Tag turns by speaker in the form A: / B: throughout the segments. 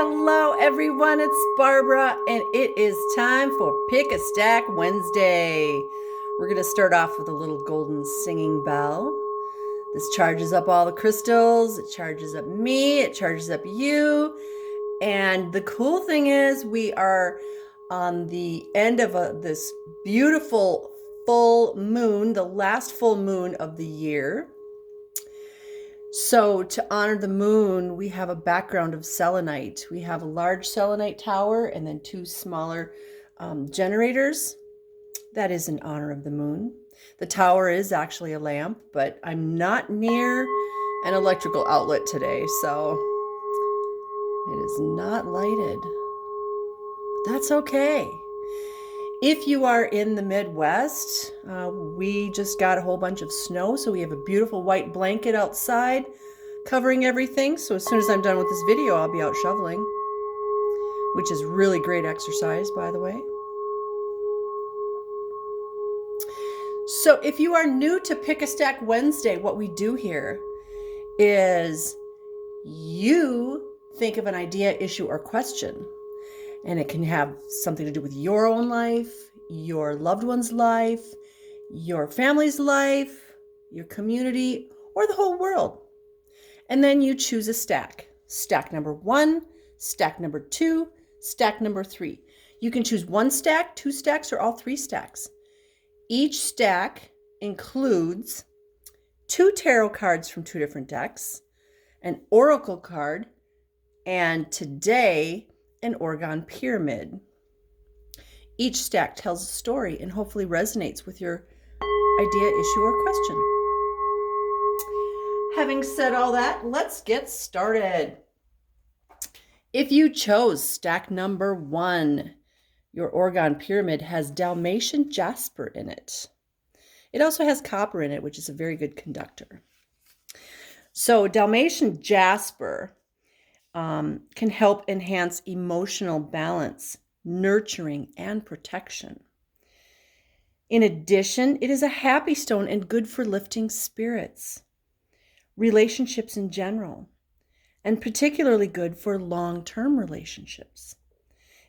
A: Hello, everyone. It's Barbara, and it is time for Pick a Stack Wednesday. We're going to start off with a little golden singing bell. This charges up all the crystals. It charges up me. It charges up you. And the cool thing is we are on the end of this beautiful full moon, the last full moon of the year. So to honor the moon, we have a background of selenite. We have a large selenite tower and then two smaller generators. That is in honor of the moon. The tower is actually a lamp, but I'm not near an electrical outlet today, so it is not lighted. But that's okay. If you are in the Midwest, we just got a whole bunch of snow, so we have a beautiful white blanket outside covering everything. So as soon as I'm done with this video, I'll be out shoveling, which is really great exercise, by the way. So if you are new to Pick a Stack Wednesday, what we do here is you think of an idea, issue, or question. And it can have something to do with your own life, your loved one's life, your family's life, your community, or the whole world. And then you choose a stack. Stack number 1, stack number 2, stack number 3. You can choose 1 stack, 2 stacks, or all 3 stacks. Each stack includes 2 tarot cards from 2 different decks, an oracle card, and today, an orgone pyramid. Each stack tells a story and hopefully resonates with your idea, issue, or question. Having said all that, let's get started. If you chose stack number 1, your orgone pyramid has Dalmation Jasper in it. It also has copper in it, which is a very good conductor. So Dalmation Jasper can help enhance emotional balance, nurturing, and protection. In addition, it is a happy stone and good for lifting spirits, relationships in general, and particularly good for long-term relationships.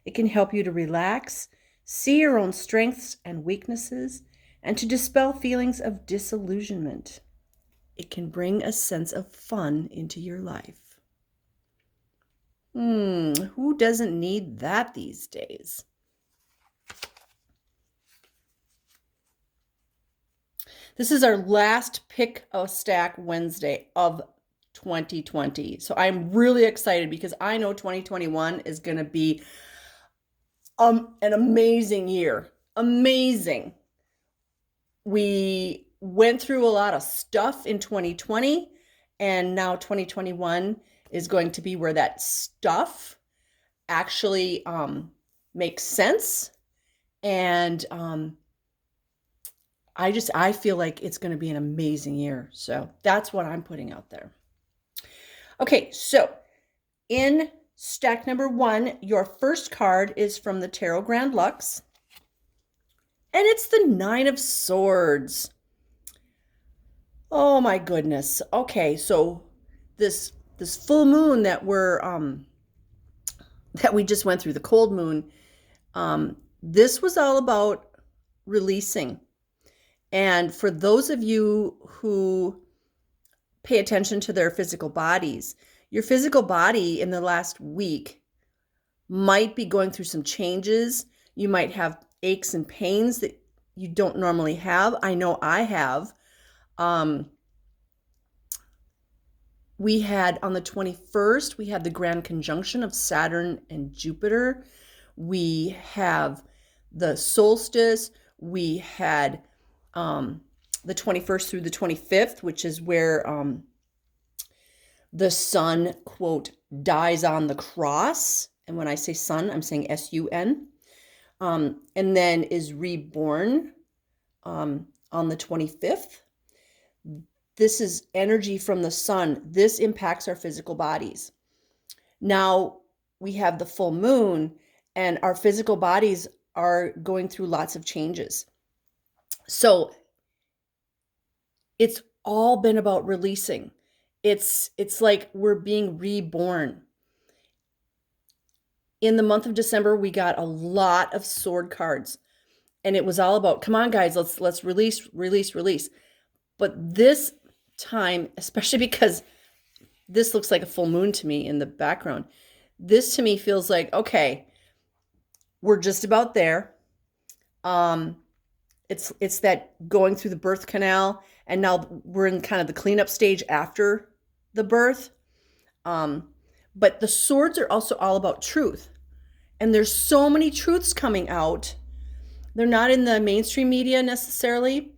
A: It can help you to relax, see your own strengths and weaknesses, and to dispel feelings of disillusionment. It can bring a sense of fun into your life. Who doesn't need that these days? This is our last Pick a Stack Wednesday of 2020. So I'm really excited because I know 2021 is going to be an amazing year. Amazing. We went through a lot of stuff in 2020, and now 2021 is going to be where that stuff actually makes sense. And I feel like it's going to be an amazing year. So that's what I'm putting out there. Okay, so in stack number 1, your first card is from the Tarot Grand Lux. And it's the 9 of Swords. Oh my goodness. Okay, so this full moon that we just went through, the cold moon, this was all about releasing. And for those of you who pay attention to their physical bodies, your physical body in the last week might be going through some changes. You might have aches and pains that you don't normally have. I know I have. We had on the 21st, we had the grand conjunction of Saturn and Jupiter. We have the solstice. We had the 21st through the 25th, which is where the sun, quote, dies on the cross. And when I say sun, I'm saying S-U-N. And then is reborn on the 25th. This is energy from the sun. This impacts our physical bodies. Now we have the full moon, and our physical bodies are going through lots of changes. So it's all been about releasing. It's like we're being reborn. In the month of December, we got a lot of sword cards, and it was all about, come on, guys, let's release, release, release. But this time, especially because this looks like a full moon to me in the background, this to me feels like, okay, we're just about there. It's that going through the birth canal, and now we're in kind of the cleanup stage after the birth. But the swords are also all about truth. And there's so many truths coming out. They're not in the mainstream media necessarily,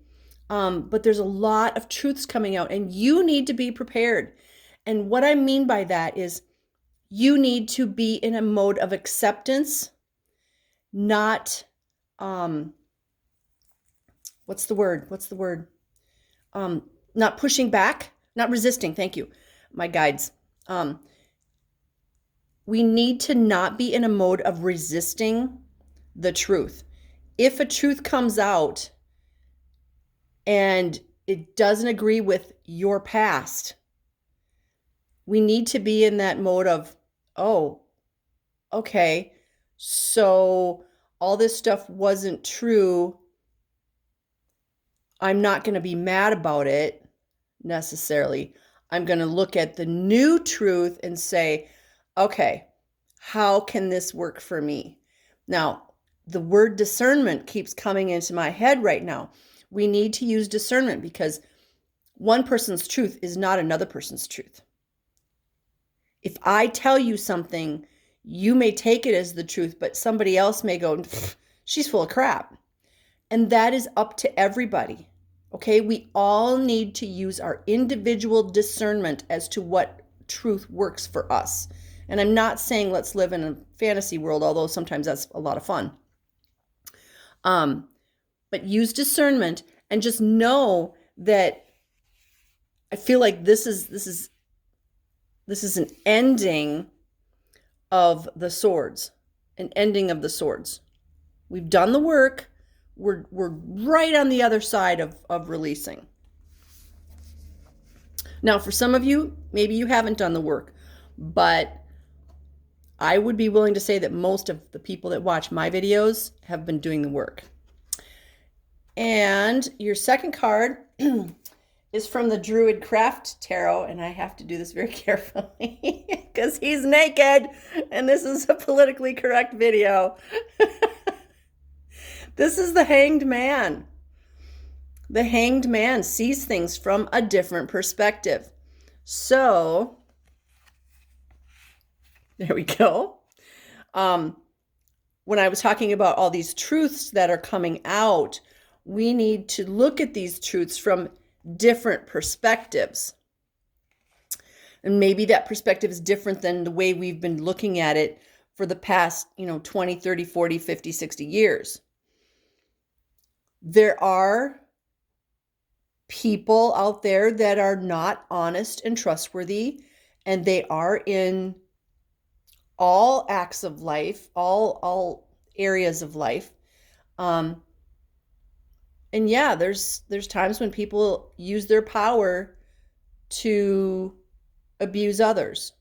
A: but there's a lot of truths coming out, and you need to be prepared. And what I mean by that is you need to be in a mode of acceptance, not, what's the word? Not pushing back, not resisting. Thank you, my guides. We need to not be in a mode of resisting the truth. If a truth comes out and it doesn't agree with your past, we need to be in that mode of, oh, okay, so all this stuff wasn't true. I'm not going to be mad about it necessarily. I'm going to look at the new truth and say, okay, how can this work for me? Now, the word discernment keeps coming into my head right now. We need to use discernment because one person's truth is not another person's truth. If I tell you something, you may take it as the truth, but somebody else may go, she's full of crap. And that is up to everybody. Okay, we all need to use our individual discernment as to what truth works for us. And I'm not saying let's live in a fantasy world, although sometimes that's a lot of fun. But use discernment and just know that I feel like this is an ending of the swords, an ending of the swords. We've done the work. We're right on the other side of releasing. Now, for some of you, maybe you haven't done the work, but I would be willing to say that most of the people that watch my videos have been doing the work. And your second card is from the Druid Craft Tarot, and I have to do this very carefully because he's naked, and this is a politically correct video. This is the Hanged Man. The Hanged Man sees things from a different perspective. So, there we go. When I was talking about all these truths that are coming out, we need to look at these truths from different perspectives. And maybe that perspective is different than the way we've been looking at it for the past, 20, 30, 40, 50, 60 years. There are people out there that are not honest and trustworthy, and they are in all acts of life, all areas of life. And yeah, there's times when people use their power to abuse others.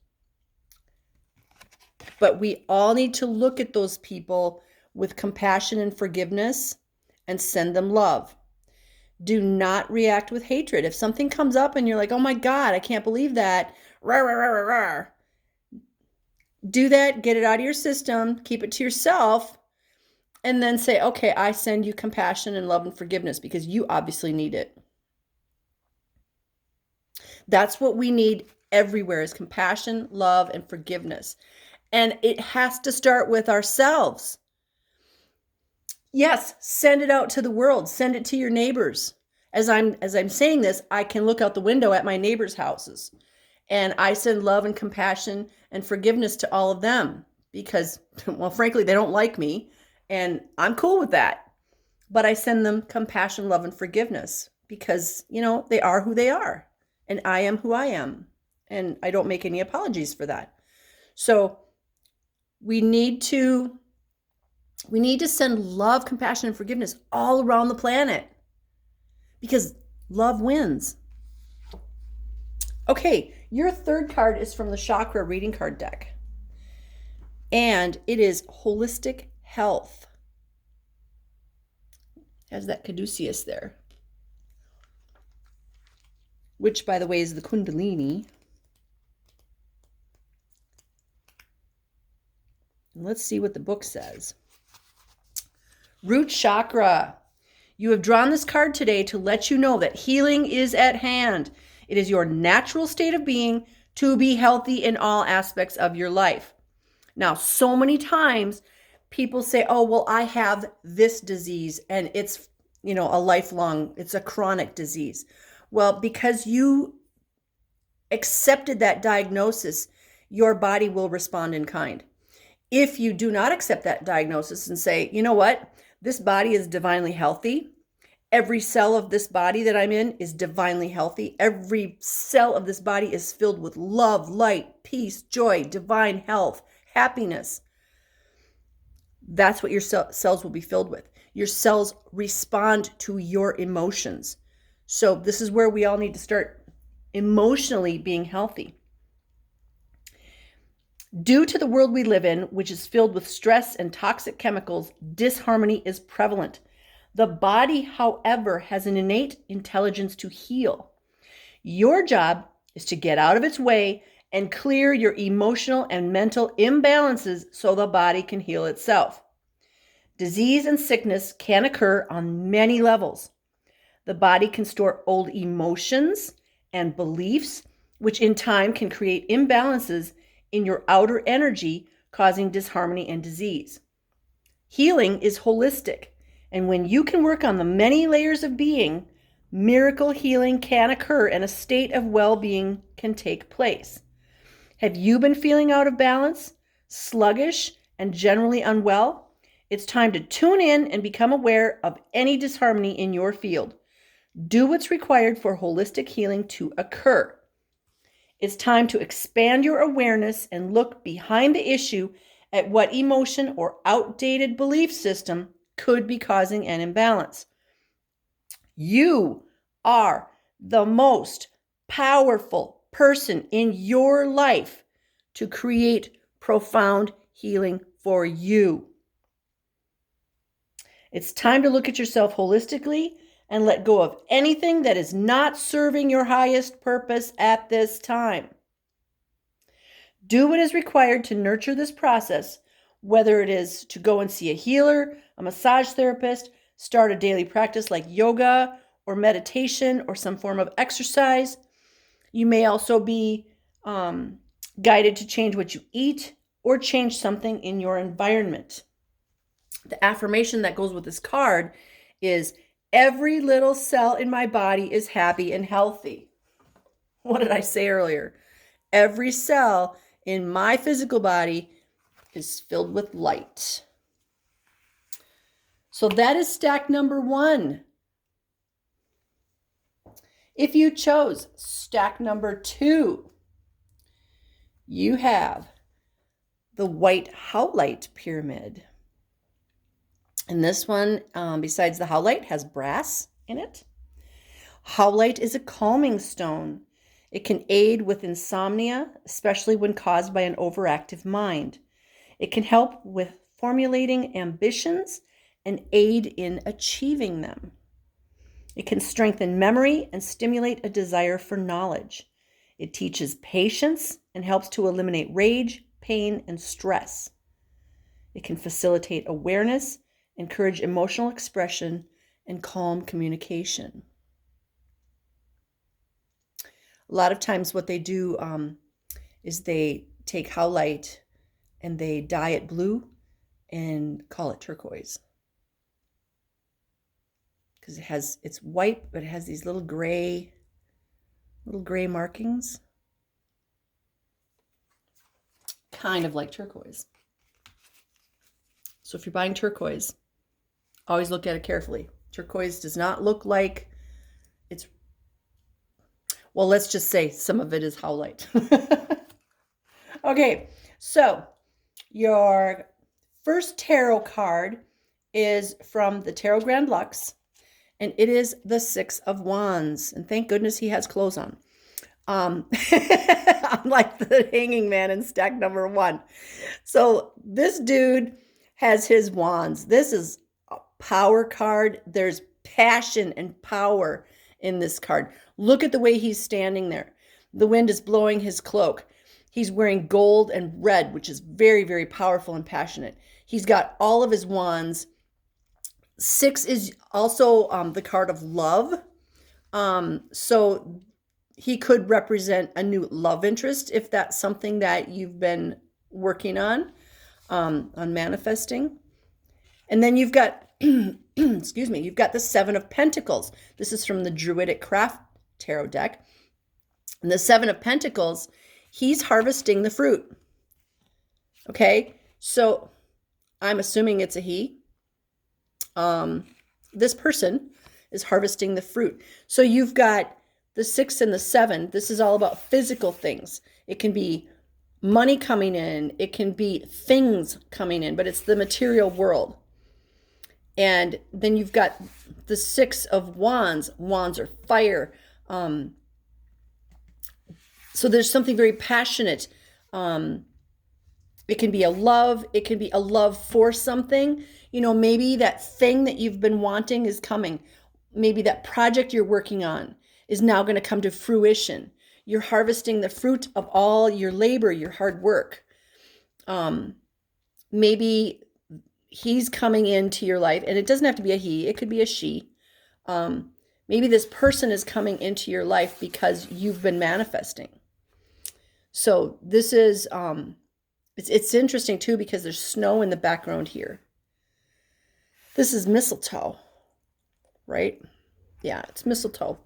A: But we all need to look at those people with compassion and forgiveness and send them love. Do not react with hatred. If something comes up and you're like, oh my God, I can't believe that, rah, rah, rah, rah, rah. Do that, get it out of your system, keep it to yourself, and then say, okay, I send you compassion and love and forgiveness because you obviously need it. That's what we need everywhere is compassion, love, and forgiveness. And it has to start with ourselves. Yes, send it out to the world. Send it to your neighbors. As I'm saying this, I can look out the window at my neighbors' houses. And I send love and compassion and forgiveness to all of them because, well, frankly, they don't like me. And I'm cool with that. But I send them compassion, love, and forgiveness because, they are who they are. And I am who I am. And I don't make any apologies for that. So we need to send love, compassion, and forgiveness all around the planet because love wins. Okay, your third card is from the chakra reading card deck. And it is holistic health. Has that caduceus there, which, by the way, is the kundalini. And let's see what the book says. Root chakra. You have drawn this card today to let you know that healing is at hand. It is your natural state of being to be healthy in all aspects of your life. Now, so many times people say, oh, well, I have this disease and it's, a lifelong, it's a chronic disease. Well, because you accepted that diagnosis, your body will respond in kind. If you do not accept that diagnosis and say, you know what, this body is divinely healthy. Every cell of this body that I'm in is divinely healthy. Every cell of this body is filled with love, light, peace, joy, divine health, happiness. That's what your cells will be filled with. Your cells respond to your emotions. So this is where we all need to start emotionally being healthy. Due to the world we live in, which is filled with stress and toxic chemicals, disharmony is prevalent. The body, however, has an innate intelligence to heal. Your job is to get out of its way and clear your emotional and mental imbalances so the body can heal itself. Disease and sickness can occur on many levels. The body can store old emotions and beliefs, which in time can create imbalances in your outer energy, causing disharmony and disease. Healing is holistic, and when you can work on the many layers of being, miracle healing can occur and a state of well-being can take place. Have you been feeling out of balance, sluggish, and generally unwell? It's time to tune in and become aware of any disharmony in your field. Do what's required for holistic healing to occur. It's time to expand your awareness and look behind the issue at what emotion or outdated belief system could be causing an imbalance. You are the most powerful person in your life to create profound healing for you. It's time to look at yourself holistically and let go of anything that is not serving your highest purpose at this time. Do what is required to nurture this process, whether it is to go and see a healer, a massage therapist, start a daily practice like yoga or meditation or some form of exercise. You may also be guided to change what you eat or change something in your environment. The affirmation that goes with this card is, every little cell in my body is happy and healthy. What did I say earlier? Every cell in my physical body is filled with light. So that is stack number 1. If you chose stack number 2, you have the white Howlite pyramid. And this one, besides the Howlite, has brass in it. Howlite is a calming stone. It can aid with insomnia, especially when caused by an overactive mind. It can help with formulating ambitions and aid in achieving them. It can strengthen memory and stimulate a desire for knowledge. It teaches patience and helps to eliminate rage, pain, and stress. It can facilitate awareness, encourage emotional expression, and calm communication. A lot of times what they do is they take Howlite and they dye it blue and call it turquoise. Because it's white, but it has these little gray markings. Kind of like turquoise. So if you're buying turquoise, always look at it carefully. Turquoise does not look like it's, well, let's just say some of it is Howlite. Okay, so your first tarot card is from the Tarot Grand Luxe, and it is the Six of Wands. And thank goodness he has clothes on. Unlike the hanging man in stack number 1. So this dude has his wands. This is a power card. There's passion and power in this card. Look at the way he's standing there. The wind is blowing his cloak. He's wearing gold and red, which is very, very powerful and passionate. He's got all of his wands. 6 is also the card of love. So he could represent a new love interest if that's something that you've been working on manifesting. And then you've got, excuse me, you've got the 7 of Pentacles. This is from the Druidic Craft Tarot deck. And the 7 of Pentacles, he's harvesting the fruit. Okay, so I'm assuming it's a he. This person is harvesting the fruit. So you've got the 6 and the 7. This is all about physical things. It can be money coming in. It can be things coming in, but it's the material world. And then you've got the 6 of Wands. Wands are fire. So there's something very passionate. It can be a love. It can be a love for something. You know, maybe that thing that you've been wanting is coming. Maybe that project you're working on is now going to come to fruition. You're harvesting the fruit of all your labor, your hard work. Maybe he's coming into your life, and it doesn't have to be a he. It could be a she. Maybe this person is coming into your life because you've been manifesting. So this is, it's interesting too, because there's snow in the background here. This is mistletoe, right? Yeah, it's mistletoe.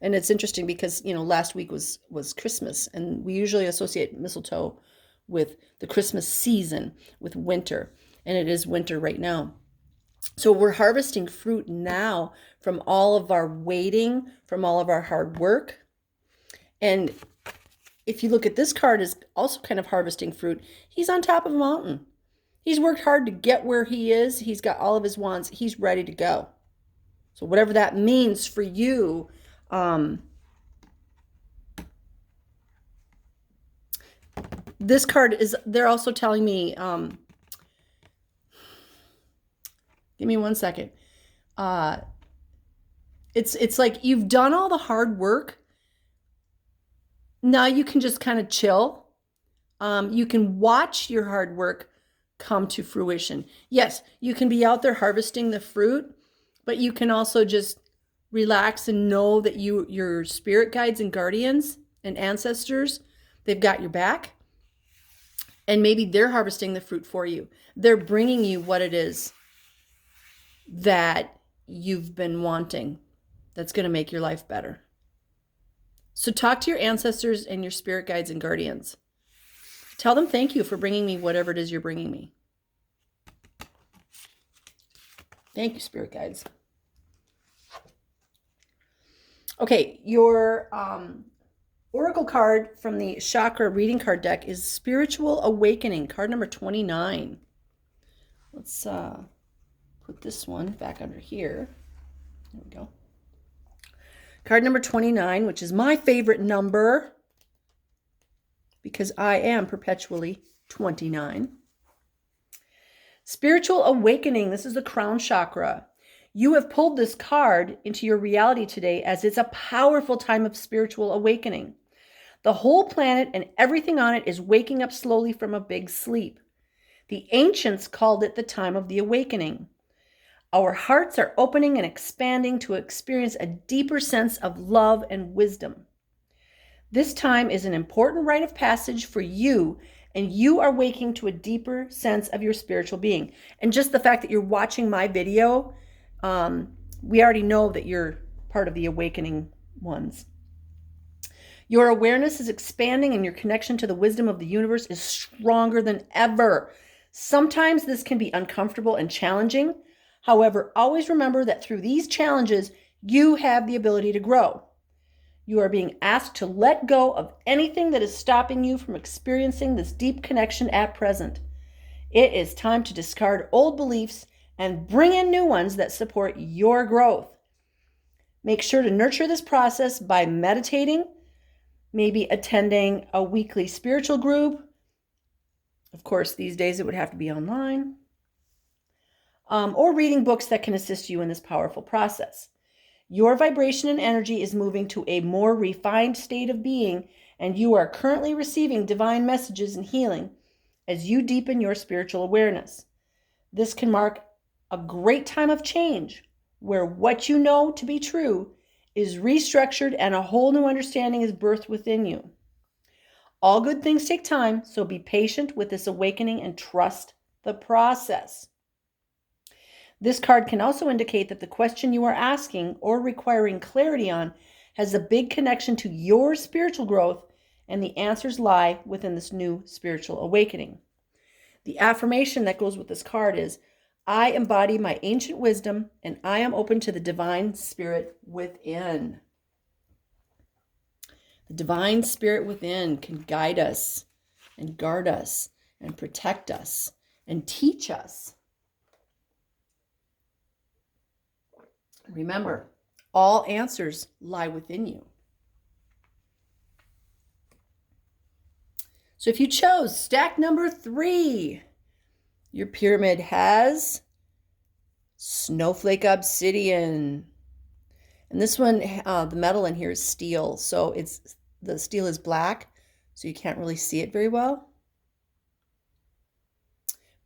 A: And it's interesting because, you know, last week was Christmas, and we usually associate mistletoe with the Christmas season, with winter, and it is winter right now. So we're harvesting fruit now from all of our waiting, from all of our hard work. And if you look at this card, is also kind of harvesting fruit. He's on top of a mountain. He's worked hard to get where he is. He's got all of his wands. He's ready to go. So whatever that means for you, this card is, they're also telling me, give me 1 second. It's like you've done all the hard work. Now you can just kind of chill. You can watch your hard work come to fruition. Yes, you can be out there harvesting the fruit, but you can also just relax and know that your spirit guides and guardians and ancestors, they've got your back. And maybe they're harvesting the fruit for you. They're bringing you what it is that you've been wanting that's going to make your life better. So talk to your ancestors and your spirit guides and guardians. Tell them thank you for bringing me whatever it is you're bringing me. Thank you, spirit guides. Okay, your oracle card from the chakra reading card deck is Spiritual Awakening, card number 29. Let's put this one back under here. There we go. Card number 29, which is my favorite number because I am perpetually 29. Spiritual Awakening. This is the crown chakra. You have pulled this card into your reality today as it's a powerful time of spiritual awakening. The whole planet and everything on it is waking up slowly from a big sleep. The ancients called it the time of the awakening. Our hearts are opening and expanding to experience a deeper sense of love and wisdom. This time is an important rite of passage for you, and you are waking to a deeper sense of your spiritual being. And just the fact that you're watching my video, we already know that you're part of the awakening ones. Your awareness is expanding and your connection to the wisdom of the universe is stronger than ever. Sometimes this can be uncomfortable and challenging. However, always remember that through these challenges, you have the ability to grow. You are being asked to let go of anything that is stopping you from experiencing this deep connection at present. It is time to discard old beliefs and bring in new ones that support your growth. Make sure to nurture this process by meditating, maybe attending a weekly spiritual group. Of course, these days it would have to be online. Or reading books that can assist you in this powerful process. Your vibration and energy is moving to a more refined state of being, and you are currently receiving divine messages and healing as you deepen your spiritual awareness. This can mark a great time of change where what you know to be true is restructured and a whole new understanding is birthed within you. All good things take time, so be patient with this awakening and trust the process. This card can also indicate that the question you are asking or requiring clarity on has a big connection to your spiritual growth, and the answers lie within this new spiritual awakening. The affirmation that goes with this card is, I embody my ancient wisdom and I am open to the divine spirit within. The divine spirit within can guide us and guard us and protect us and teach us. Remember, all answers lie within you. So if you chose stack number 3, your pyramid has Snowflake Obsidian. And this one, the metal in here is steel. So the steel is black, so you can't really see it very well.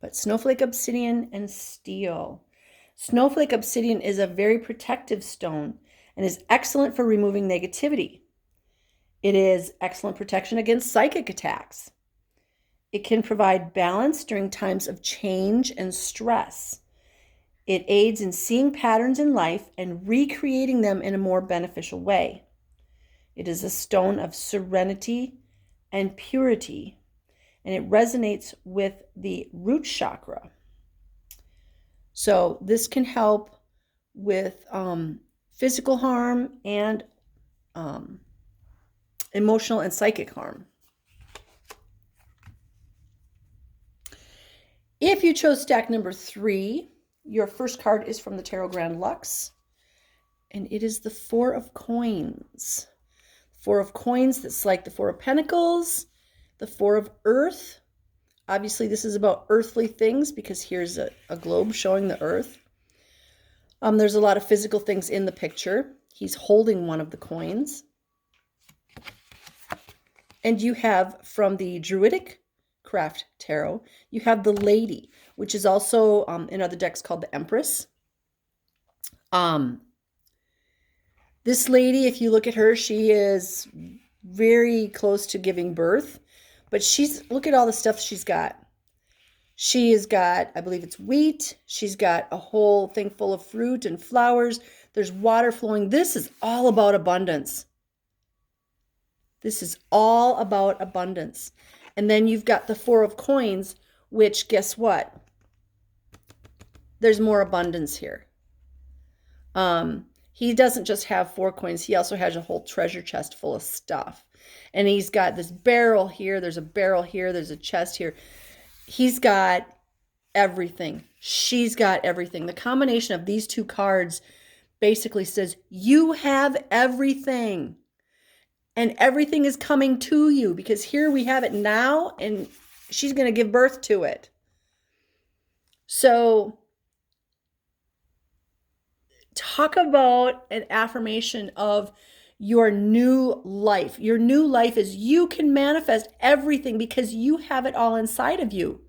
A: But Snowflake Obsidian and steel. Snowflake Obsidian is a very protective stone and is excellent for removing negativity. It is excellent protection against psychic attacks. It can provide balance during times of change and stress. It aids in seeing patterns in life and recreating them in a more beneficial way. It is a stone of serenity and purity, and it resonates with the root chakra. So this can help with physical harm and emotional and psychic harm. If you chose stack number 3, your first card is from the Tarot Grand Luxe, and it is the 4 of Coins. 4 of Coins, that's like the 4 of Pentacles, the 4 of Earth. Obviously, this is about earthly things because here's a globe showing the earth. There's a lot of physical things in the picture. He's holding one of the coins. And you have, from the Druidic Craft Tarot, you have the Lady, which is also in other decks called the Empress. This lady, if you look at her, she is very close to giving birth. But look at all the stuff she's got. She has got, I believe it's wheat. She's got a whole thing full of fruit and flowers. There's water flowing. This is all about abundance. This is all about abundance. And then you've got the 4 of Coins, which, guess what? There's more abundance here. He doesn't just have 4 coins. He also has a whole treasure chest full of stuff. And he's got this barrel here. There's a barrel here. There's a chest here. He's got everything. She's got everything. The combination of these 2 cards basically says you have everything. And everything is coming to you because here we have it now and she's going to give birth to it. So talk about an affirmation of your new life. Your new life is you can manifest everything because you have it all inside of you.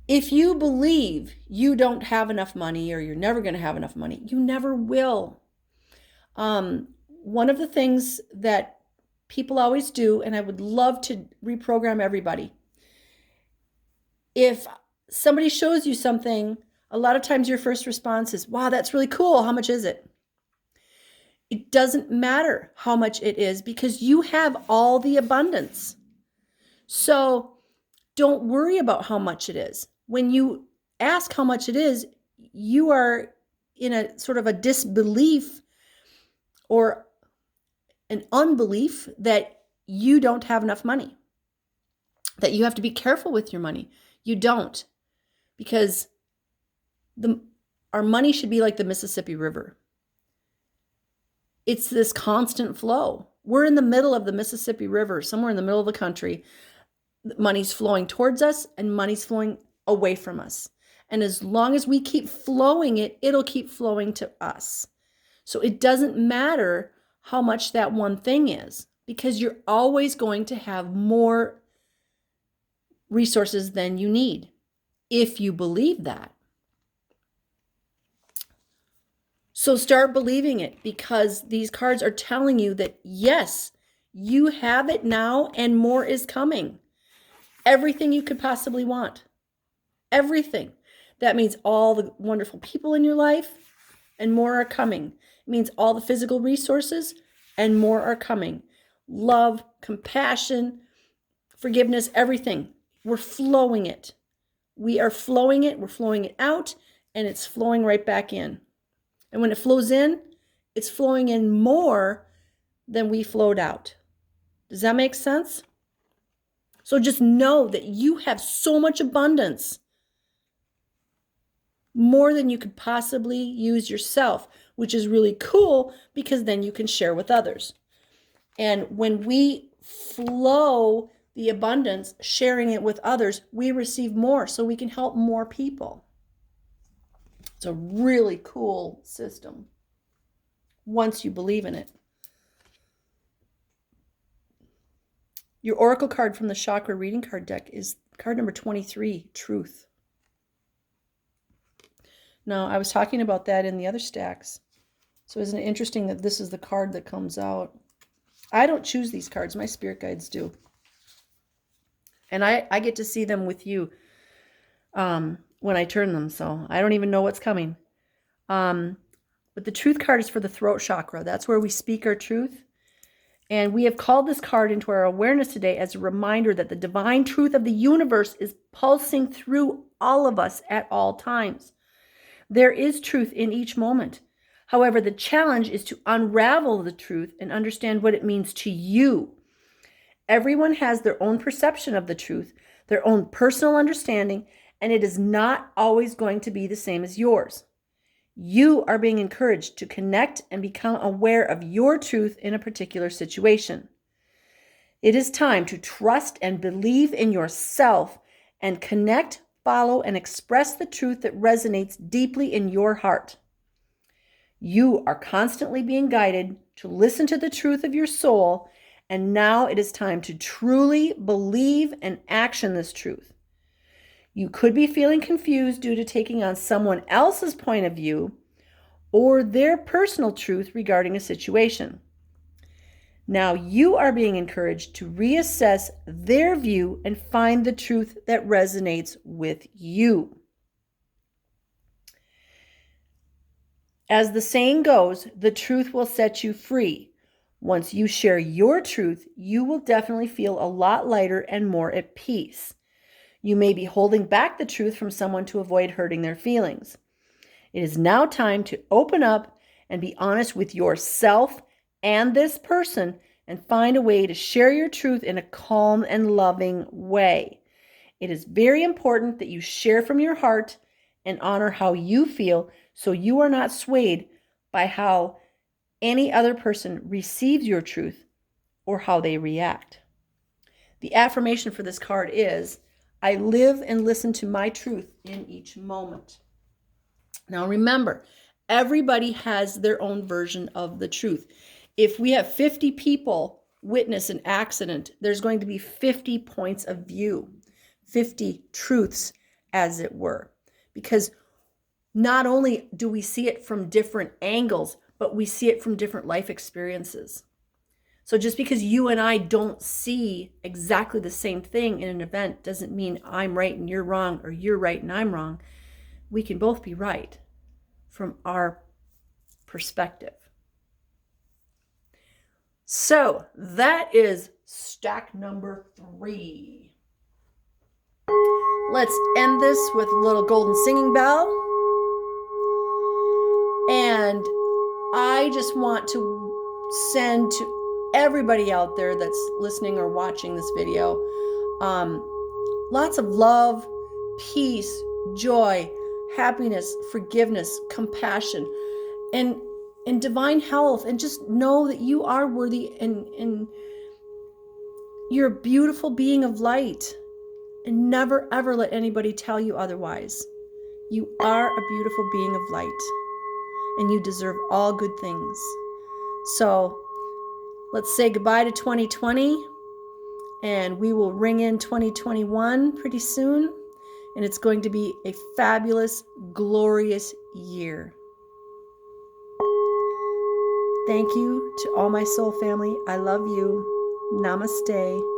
A: If you believe you don't have enough money or you're never going to have enough money, you never will. One of the things that people always do, and I would love to reprogram everybody. If somebody shows you something, a lot of times your first response is, wow, that's really cool. How much is it? It doesn't matter how much it is because you have all the abundance. So don't worry about how much it is. When you ask how much it is, you are in a sort of a disbelief or an unbelief that you don't have enough money, that you have to be careful with your money. You don't, because our money should be like the Mississippi River. It's this constant flow. We're in the middle of the Mississippi River, somewhere in the middle of the country. Money's flowing towards us and money's flowing away from us. And as long as we keep flowing it, it'll keep flowing to us. So it doesn't matter how much that one thing is, because you're always going to have more resources than you need, if you believe that. So start believing it, because these cards are telling you that yes, you have it now and more is coming. Everything you could possibly want. Everything. That means all the wonderful people in your life and more are coming. It means all the physical resources and more are coming. Love, compassion, forgiveness, everything. We're flowing it. We are flowing it. We're flowing it out, and it's flowing right back in. And when it flows in, it's flowing in more than we flowed out. Does that make sense? So just know that you have so much abundance, more than you could possibly use yourself, which is really cool, because then you can share with others. And when we flow the abundance, sharing it with others, we receive more, so we can help more people. It's a really cool system once you believe in it. Your oracle card from the chakra reading card deck is card number 23, Truth. Now, I was talking about that in the other stacks. So isn't it interesting that this is the card that comes out? I don't choose these cards. My spirit guides do. And I get to see them with you when I turn them. So I don't even know what's coming. But the truth card is for the throat chakra. That's where we speak our truth. And we have called this card into our awareness today as a reminder that the divine truth of the universe is pulsing through all of us at all times. There is truth in each moment. However, the challenge is to unravel the truth and understand what it means to you. Everyone has their own perception of the truth, their own personal understanding, and it is not always going to be the same as yours. You are being encouraged to connect and become aware of your truth in a particular situation. It is time to trust and believe in yourself and connect, follow, and express the truth that resonates deeply in your heart. You are constantly being guided to listen to the truth of your soul, and now it is time to truly believe and action this truth. You could be feeling confused due to taking on someone else's point of view or their personal truth regarding a situation. Now you are being encouraged to reassess their view and find the truth that resonates with you. As the saying goes, the truth will set you free. Once you share your truth, you will definitely feel a lot lighter and more at peace. You may be holding back the truth from someone to avoid hurting their feelings. It is now time to open up and be honest with yourself and this person and find a way to share your truth in a calm and loving way. It is very important that you share from your heart and honor how you feel, so you are not swayed by how any other person receives your truth or how they react. The affirmation for this card is, I live and listen to my truth in each moment. Now remember, everybody has their own version of the truth. If we have 50 people witness an accident, there's going to be 50 points of view, 50 truths, as it were. Because not only do we see it from different angles, but we see it from different life experiences. So just because you and I don't see exactly the same thing in an event doesn't mean I'm right and you're wrong, or you're right and I'm wrong. We can both be right from our perspective. So that is stack number 3. Let's end this with a little golden singing bell. And I just want to send to everybody out there that's listening or watching this video, lots of love, peace, joy, happiness, forgiveness, compassion. And and divine health, and just know that you are worthy, and you're a beautiful being of light, and never ever let anybody tell you otherwise. You are a beautiful being of light, and you deserve all good things. So let's say goodbye to 2020, and we will ring in 2021 pretty soon, and it's going to be a fabulous, glorious year. Thank you to all my soul family. I love you. Namaste.